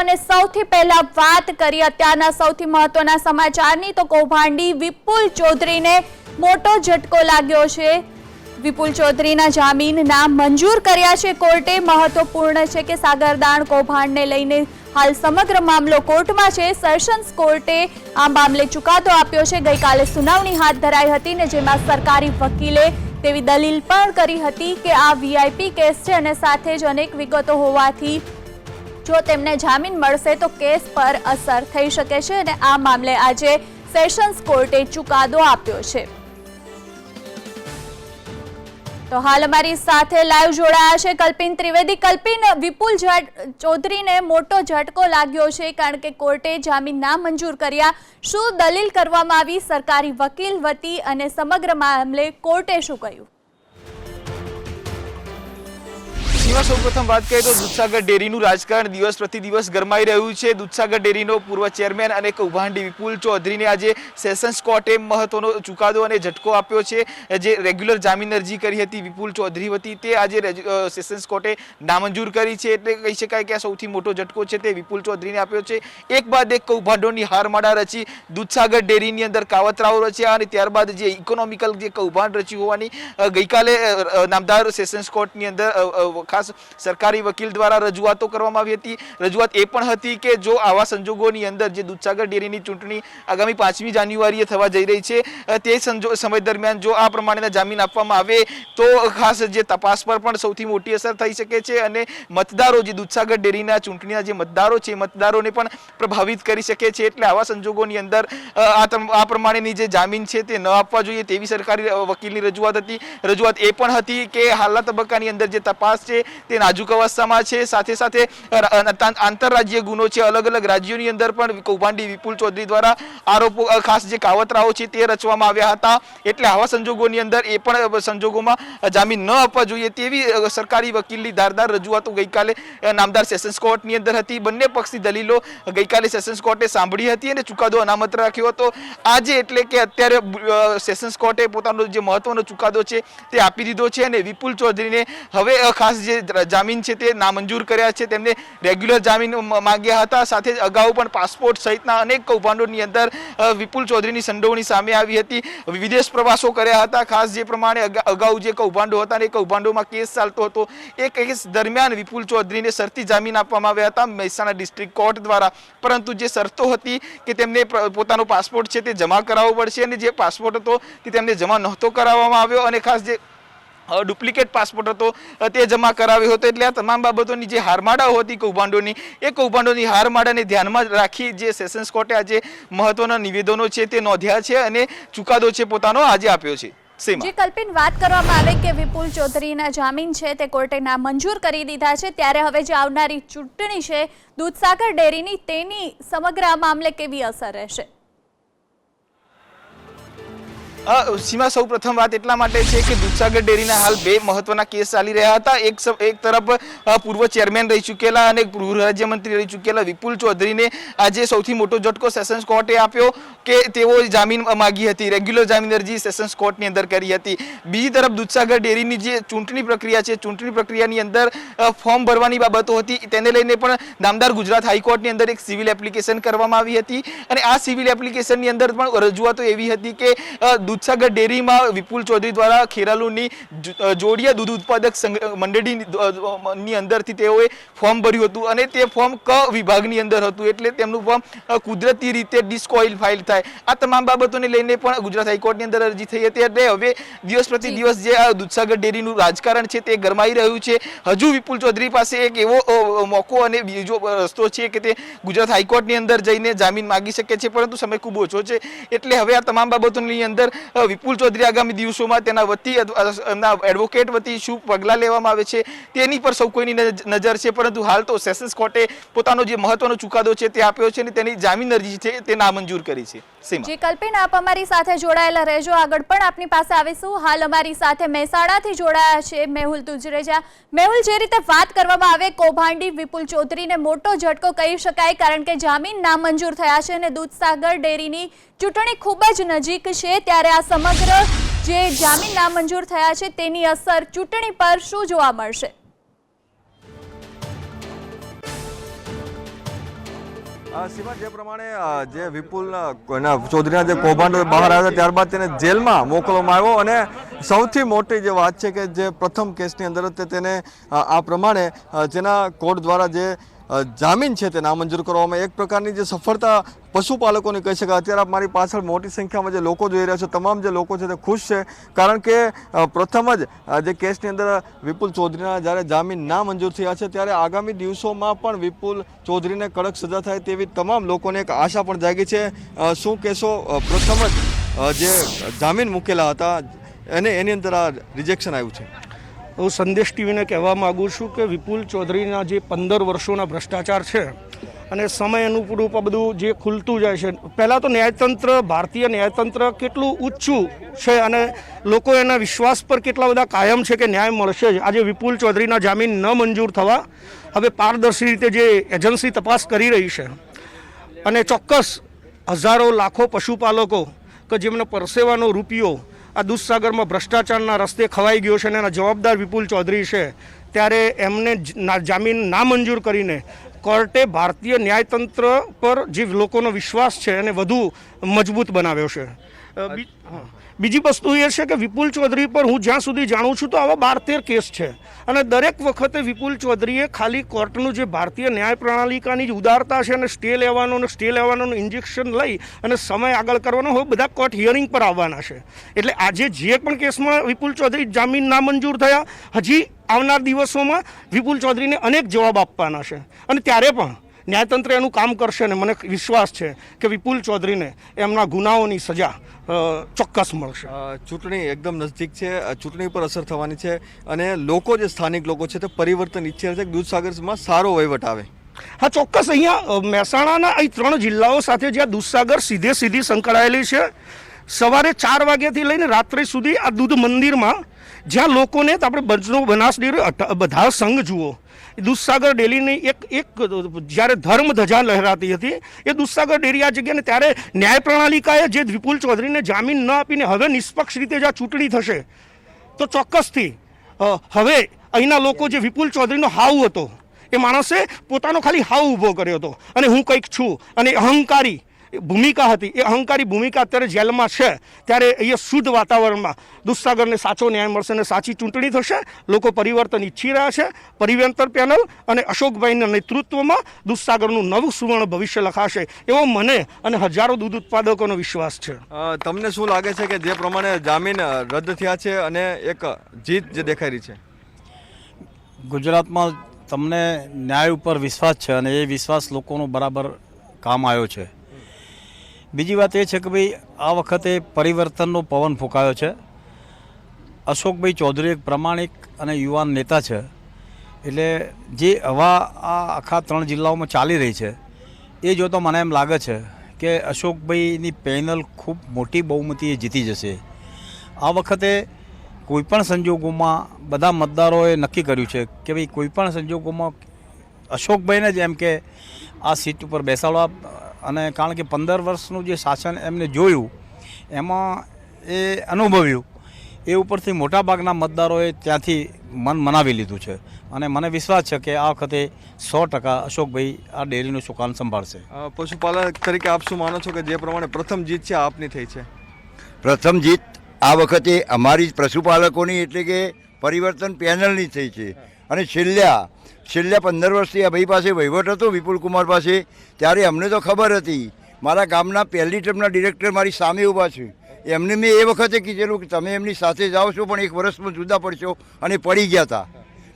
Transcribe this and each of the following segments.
અને સૌથી પહેલા વાત કરીએ અત્યારના સૌથી મહત્વના સમાચારની તો કૌભાંડી વિપુલ ચૌધરીને મોટો ઝટકો લાગ્યો છે। વિપુલ ચૌધરીના જામીન મંજૂર કર્યા છે કોર્ટે। મહત્વપૂર્ણ છે કે સાગરદાણ કૌભાંડને લઈને હાલ સમગ્ર મામલો કોર્ટમાં છે। સેશન્સ કોર્ટે આ મામલે ચુકાદો આપ્યો છે। ગઈકાલે સુનાવણી હાથ ધરાઈ હતી ને જેમાં સરકારી વકીલે તેવી દલીલ પણ કરી હતી કે આ વીઆઈપી કેસ છે અને સાથે જ અનેક વિગતો હોવાથી જો તેમને જામીન મળશે તો કેસ પર અસર થઈ શકે છે અને આ મામલે આજે સેશન્સ કોર્ટે ચુકાદો આપ્યો છે। તો હાલ અમારી સાથે લાઈવ જોડાયા છે કલ્પિન ત્રિવેદી। કલ્પિન, વિપુલ ચૌધરીને મોટો ઝટકો લાગ્યો છે કારણ કે કોર્ટે જામીન મંજૂર કર્યા। શું દલીલ કરવામાં આવી સરકારી વકીલ વતી અને સમગ્ર મામલે કોર્ટે શું કહ્યું? સૌપ્રથમ વાત કરીએ તો દૂધસાગર ડેરીનું રાજકારણ દિવસ પ્રતિ દિવસ ગરમાઈ રહ્યું છે। દૂધસાગર ડેરીનો પૂર્વ ચેરમેન અને કૌભાંડી વિપુલ ચૌધરીને આજે સેશન્સ કોર્ટે મહત્વનો ચુકાદો અને ઝટકો આપ્યો છે। જે રેગ્યુલર જામીન અરજી કરી હતી વિપુલ ચૌધરી વતી તે આજે સેશન્સ કોર્ટે નામંજૂર કરી છે। એટલે કહી શકાય કે આ સૌથી મોટો ઝટકો છે તે વિપુલ ચૌધરીને આપ્યો છે। એક બાદ એક કૌભાંડોની હારમાળા રચી દૂધસાગર ડેરીની અંદર કાવતરાઓ રચ્યા અને ત્યારબાદ જે ઇકોનોમિકલ જે કૌભાંડ રચ્યું હોવાની ગઈકાલે નામદાર સેશન્સ કોર્ટની અંદર સરકારી વકીલ દ્વારા રજૂઆતો કરવામાં આવી હતી। રજૂઆત એ પણ હતી કે જો આવા સંજોગોની અંદર જે દૂધસાગર ડેરીની ચૂંટણી આગામી 5મી જાન્યુઆરીએ થવા જઈ રહી છે તે સમય દરમિયાન જો આ પ્રમાણેના જામીન આપવામાં આવે તો ખાસ જે તપાસ પર પણ સૌથી મોટી અસર થઈ શકે છે અને મતદારો જે દૂધસાગર ડેરીના ચૂંટણીના જે મતદારો છે મતદારોને પણ પ્રભાવિત કરી શકે છે। એટલે આવા સંજોગોની અંદર આ પ્રમાણેની જે જામીન છે તે ન આપવા જોઈએ તેવી સરકારી વકીલની રજૂઆત હતી। રજૂઆત એ પણ હતી કે હાલના તબક્કાની અંદર જે તપાસ છે તે નાજુક અવસ્થામાં છે। સાથે સાથે આંતરરાજ્ય ગુનો છે। અલગ અલગ રાજ્યોની અંદર પણ કૌભાંડી વિપુલ ચૌધરી દ્વારા આરોપો ખાસ જે કાવતરાઓ છે તે રચવામાં આવ્યા હતા। એટલે આવા સંજોગોની અંદર એ પણ સંજોગોમાં જામીન ન આપવા જોઈએ તેવી સરકારી વકીલની ધારદાર રજૂઆતો ગઈકાલે નામદાર સેશન્સ કોર્ટની અંદર હતી। બંને પક્ષની દલીલો ગઈકાલે સેશન્સ કોર્ટે સાંભળી હતી અને ચુકાદો અનામત રાખ્યો હતો। આજે એટલે કે અત્યારે સેશન્સ કોર્ટે પોતાનો જે મહત્વનો ચુકાદો છે તે આપી દીધો છે અને વિપુલ ચૌધરીને હવે ખાસ જે જામીન છે તે નામંજૂર કર્યા છે। તેમને રેગ્યુલર જામીન માંગ્યા હતા। સાથે અગાઉ પણ પાસપોર્ટ સહિતના અનેક કૌભાંડોની અંદર વિપુલ ચૌધરીની સંડોવણી સામે આવી હતી। વિદેશ પ્રવાસો કર્યા હતા। ખાસ જે પ્રમાણે અગાઉ જે કૌભાંડો હતા એ કૌભાંડોમાં કેસ ચાલતો હતો એ કેસ દરમિયાન વિપુલ ચૌધરીને શરતી જામીન આપવામાં આવ્યા હતા મહેસાણા ડિસ્ટ્રિક્ટ કોર્ટ દ્વારા। પરંતુ જે શરતો હતી કે તેમને પોતાનો પાસપોર્ટ છે તે જમા કરાવવો પડશે અને જે પાસપોર્ટ હતો તે તેમને જમા નહોતો કરાવવામાં આવ્યો અને ખાસ જે ડુપ્લિકેટ પાસપોર્ટ હતો તે જમા કરાવ્યો હતો। એટલે આ તમામ બાબતોની જે હારમાળાઓ હતી કૌભાંડોની એ કૌભાંડોની હારમાળાને ધ્યાનમાં રાખી જે સેશન્સ કોર્ટે આજે મહત્વના નિવેદનો છે તે નોંધ્યા છે અને ચુકાદો છે પોતાનો આજે આપ્યો છે। જી કલ્પિન, વાત કરવામાં આવે કે વિપુલ ચૌધરીના જામીન છે તે કોર્ટે મંજૂર કરી દીધા છે ત્યારે હવે જે આવનારી ચૂંટણી છે દૂધસાગર ડેરીની તેની સમગ્ર આ મામલે કેવી અસર રહેશે? સીમા, સૌ પ્રથમ વાત એટલા માટે છે કે દૂધસાગર ડેરીના હાલ બે મહત્વના કેસ ચાલી રહ્યા હતા। એક તરફ પૂર્વ ચેરમેન રહી ચૂકેલા અને ગૃહ રાજ્યમંત્રી રહી ચૂકેલા વિપુલ ચૌધરીને આજે સૌથી મોટો ઝટકો સેશન્સ કોર્ટે આપ્યો કે તેઓ જામીન માંગી હતી। રેગ્યુલર જામીન અરજી સેશન્સ કોર્ટની અંદર કરી હતી। બીજી તરફ દૂધસાગર ડેરીની જે ચૂંટણી પ્રક્રિયા છે ચૂંટણી પ્રક્રિયાની અંદર ફોર્મ ભરવાની બાબતો હતી તેને લઈને પણ નામદાર ગુજરાત હાઈકોર્ટની અંદર એક સિવિલ એપ્લિકેશન કરવામાં આવી હતી અને આ સિવિલ એપ્લિકેશનની અંદર પણ રજૂઆતો એવી હતી કે દૂધસાગર ડેરીમાં વિપુલ ચૌધરી દ્વારા ખેરાલુની જોડિયા દૂધ ઉત્પાદક મંડળીની અંદરથી તેઓએ ફોર્મ ભર્યું હતું અને તે ફોર્મ ક વિભાગની અંદર હતું એટલે તેમનું ફોર્મ કુદરતી રીતે ડિસ્ક્વોલિફાઈડ થાય। આ તમામ બાબતોને લઈને પણ ગુજરાત હાઈકોર્ટની અંદર અરજી થઈ હતી। એટલે હવે દિવસ પ્રતિ દિવસ જે આ દૂધસાગર ડેરીનું રાજકારણ છે તે ગરમાઈ રહ્યું છે। હજુ વિપુલ ચૌધરી પાસે એક એવો મોકો અને બીજો રસ્તો છે કે તે ગુજરાત હાઈકોર્ટની અંદર જઈને જામીન માંગી શકે છે પરંતુ સમય ખૂબ ઓછો છે। એટલે હવે આ તમામ બાબતોની અંદર વિપુલ ચૌધરી આગામી દિવસોમાં તેના વતી એડવોકેટ વતી શું પગલાં લેવામાં આવે છે તેની પર સૌ કોઈની નજર છે। પરંતુ હાલ તો સેશન્સ કોર્ટે પોતાનો જે મહત્વનો ચુકાદો છે તે આપ્યો છે અને તેની જામીન અરજી છે તે નામંજૂર કરી છે। જી કલ્પિન, આપ અમારી સાથે જોડાયેલા રહેજો, આગળ પણ આપની પાસે આવીશું। હાલ અમારી સાથે મહેસાણાથી જોડાયા છે મેહુલ તુજરેજા। મેહુલ, જે રીતે વાત કરવામાં આવે કૌભાંડી વિપુલ ચૌધરીને મોટો ઝટકો કહી શકાય કારણ કે જામીન નામંજૂર થયા છે અને દૂધસાગર ડેરીની ચૂંટણી ખૂબ જ નજીક છે ત્યારે આ સમગ્ર જે જામીન નામંજૂર થયા છે તેની અસર ચૂંટણી પર શું જોવા મળશે? સીમા, જે પ્રમાણે જે વિપુલ ચૌધરીના જે કૌભાંડો બહાર આવ્યા ત્યારબાદ તેને જેલમાં મોકલવામાં આવ્યો અને સૌથી મોટી જે વાત છે કે જે પ્રથમ કેસની અંદર જ તેને આ પ્રમાણે જેના કોર્ટ દ્વારા જે જામીન છે તે નામંજૂર કરવામાં એક પ્રકારની જે સફળતા પશુપાલકોને કહી શકાય. અત્યારે મારી પાછળ મોટી સંખ્યામાં જે લોકો જોઈ રહ્યા છે, તમામ જે લોકો છે તે ખુશ છે, કારણ કે પ્રથમ જ જે કેસની અંદર વિપુલ ચૌધરીના જ્યારે જામીન ના મંજૂર થયા છે ત્યારે આગામી દિવસોમાં પણ વિપુલ ચૌધરીને કડક સજા થાય તેવી તમામ લોકોને એક આશા પણ જાગી છે. શું કહેશો, પ્રથમ જ જે જામીન મૂકેલા હતા અને એની અંદર આ રિજેક્શન આવ્યું છે? હું સંદેશ ટીવીને કહેવા માગું છું કે વિપુલ ચૌધરીના જે 15 વર્ષોના ભ્રષ્ટાચાર છે અને સમય અનુરૂપ આ બધું જે ખુલતું જાય છે. પહેલાં તો ન્યાયતંત્ર, ભારતીય ન્યાયતંત્ર કેટલું ઊંચું છે અને લોકો એના વિશ્વાસ પર કેટલા બધા કાયમ છે કે ન્યાય મળશે જ. આજે વિપુલ ચૌધરીના જામીન ન મંજૂર થવા હવે પારદર્શી રીતે જે એજન્સી તપાસ કરી રહી છે અને ચોક્કસ હજારો લાખો પશુપાલકો કે જેમનો પરસેવાનો રૂપિયો આ દૂધસાગરમાં ભ્રષ્ટાચારના રસ્તે ખવાઈ ગયો છે અને એના જવાબદાર વિપુલ ચૌધરી છે, ત્યારે એમને જામીન નામંજૂર કરીને કોર્ટે ભારતીય ન્યાયતંત્ર પર જે લોકોનો વિશ્વાસ છે એને વધુ મજબૂત બનાવ્યો છે. બીજી વસ્તુ એ છે કે વિપુલ ચૌધરી પર હું જ્યાં સુધી જાણું છું તો આવા 12-13 કેસ છે અને દરેક વખતે વિપુલ ચૌધરીએ ખાલી કોર્ટનું જે ભારતીય ન્યાય પ્રણાલિકાની જે ઉદારતા છે અને સ્ટે લેવાનું ઇન્જેક્શન લઈ અને સમય આગળ કરવાનો હવે બધા કોર્ટ હિયરિંગ પર આવવાના છે. એટલે આજે જે પણ કેસમાં વિપુલ ચૌધરી જામીન નામંજૂર થયા, હજી આવનાર દિવસોમાં વિપુલ ચૌધરીને અનેક જવાબ આપવાના છે અને ત્યારે પણ ન્યાયતંત્ર એનું કામ કરશે અને મને વિશ્વાસ છે કે વિપુલ ચૌધરીને એમના ગુનાઓની સજા ચોક્કસ મળશે. ચૂંટણી એકદમ નજીક છે, ચૂંટણી પર અસર થવાની છે અને લોકો જે સ્થાનિક લોકો છે તે પરિવર્તન ઈચ્છે છે કે દૂધસાગરમાં સારો વહીવટ આવે. હા, ચોક્કસ. અહીંયા મહેસાણાના અહીં 3 જિલ્લાઓ સાથે જ્યાં દૂધસાગર સીધી સંકળાયેલી છે, સવારે 4 વાગ્યાથી લઈને રાત્રે સુધી આ દૂધ મંદિરમાં જ્યાં લોકોને આપણે બનાસ ડેરી બધા સંઘ જુઓ, દૂધસાગર ડેરીની એક જ્યારે ધર્મ ધજા લહેરાતી હતી એ દૂધસાગર ડેરી આ જગ્યાને ત્યારે ન્યાય પ્રણાલિકાએ જે વિપુલ ચૌધરીને જામીન ન આપીને હવે નિષ્પક્ષ રીતે જ્યાં ચૂંટણી થશે તો ચોક્કસથી હવે અહીંના લોકો જે વિપુલ ચૌધરીનો હાવ હતો એ માણસે પોતાનો ખાલી હાવ ઊભો કર્યો હતો અને હું કંઈક છું અને અહંકારી ભૂમિકા હતી, એ અહંકારી ભૂમિકા અત્યારે જેલમાં છે. ત્યારે અહીંયા શુદ્ધ વાતાવરણમાં દૂધસાગરને સાચો ન્યાય મળશે અને સાચી ચૂંટણી થશે. લોકો પરિવર્તન ઈચ્છી રહ્યા છે. પરિવર્તન પેનલ અને અશોકભાઈના નેતૃત્વમાં દૂધસાગરનું નવું સુવર્ણ ભવિષ્ય લખાશે એવો મને અને હજારો દૂધ ઉત્પાદકોનો વિશ્વાસ છે. તમને શું લાગે છે કે જે પ્રમાણે જામીન રદ થયા છે અને એક જીત જે દેખાઈ રહી છે? ગુજરાતમાં તમને ન્યાય ઉપર વિશ્વાસ છે અને એ વિશ્વાસ લોકોનો બરાબર કામ આવ્યો છે. બીજી વાત એ છે કે ભાઈ આ વખતે પરિવર્તનનો પવન ફૂંકાયો છે. અશોકભાઈ ચૌધરી એક પ્રમાણિક અને યુવાન નેતા છે, એટલે જે હવા આ આખા 3 જિલ્લાઓમાં ચાલી રહી છે એ જોતો મને એમ લાગે છે કે અશોકભાઈની પેનલ ખૂબ મોટી બહુમતીએ જીતી જશે. આ વખતે કોઈપણ સંજોગોમાં બધા મતદારોએ નક્કી કર્યું છે કે ભાઈ કોઈપણ સંજોગોમાં અશોકભાઈને જ એમ કે આ સીટ ઉપર બેસાડવા, અને કારણ કે 15 વર્ષનું જે શાસન એમને જોયું એમાં એ અનુભવ્યું એ ઉપરથી મોટાભાગના મતદારોએ ત્યાંથી મન મનાવી લીધું છે અને મને વિશ્વાસ છે કે આ વખતે 100% અશોકભાઈ આ ડેરીનું સુકાન સંભાળશે. પશુપાલક તરીકે આપ શું માનો છો કે જે પ્રમાણે પ્રથમ જીત છે આપની થઈ છે? પ્રથમ જીત આ વખતે અમારી પશુપાલકોની એટલે કે પરિવર્તન પેનલની થઈ છે અને છેલ્લા 15 વર્ષથી આ ભાઈ પાસે વહીવટ હતો વિપુલ કુમાર પાસે, ત્યારે અમને તો ખબર હતી. મારા ગામના પહેલી ટર્મના ડિરેક્ટર મારી સામે ઊભા છે, એમને મેં એ વખતે કીધેલું કે તમે એમની સાથે જાઓ છો પણ 1 વર્ષમાં જુદા પડશો, અને પડી ગયા હતા.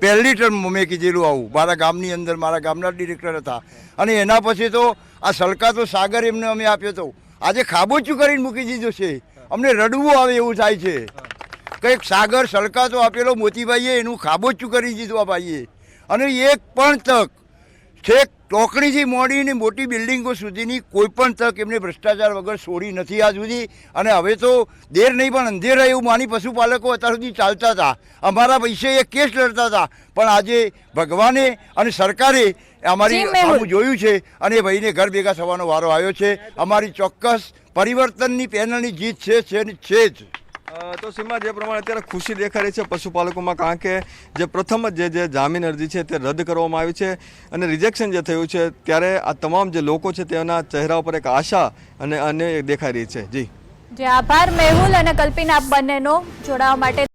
પહેલી ટર્મમાં મેં કીધેલું આવું મારા ગામની અંદર, મારા ગામના ડિરેક્ટર હતા. અને એના પછી તો આ સલકાતો સાગર એમને અમે આપ્યો હતો, આજે ખાબોચું કરીને મૂકી દીધું છે. અમને રડવું આવે એવું થાય છે. કંઈક સાગર સલકાતો આપેલો મોતીભાઈએ એનું ખાબોચું કરી દીધું આ ભાઈએ. અને એક પણ તક છેક ટોકણીથી મોડીને મોટી બિલ્ડિંગો સુધીની કોઈ પણ તક એમને ભ્રષ્ટાચાર વગર છોડી નથી આજ સુધી. અને હવે તો દેર નહીં પણ અંધેર એવું માની પશુપાલકો અત્યાર સુધી ચાલતા હતા, અમારા પૈસે એક કેસ લડતા હતા. પણ આજે ભગવાને અને સરકારે અમારી સામું જોયું છે અને ભાઈને ઘર ભેગા થવાનો વારો આવ્યો છે. અમારી ચોક્કસ પરિવર્તનની પેનલની જીત છે જ. તો સીમા, જે પ્રમાણે અત્યારે ખુશી દેખાઈ રહી છે પશુપાલકોમાં, કારણ કે જે પ્રથમ જ જે જામીન અરજી છે તે રદ કરવામાં આવી છે અને રિજેક્શન જે થયું છે, ત્યારે આ તમામ જે લોકો છે તેના ચહેરા ઉપર એક આશા અને દેખાઈ રહી છે. જી જે આભાર મેહુલ અને કલ્પિન આપ બંનેનો જોડાવા માટે.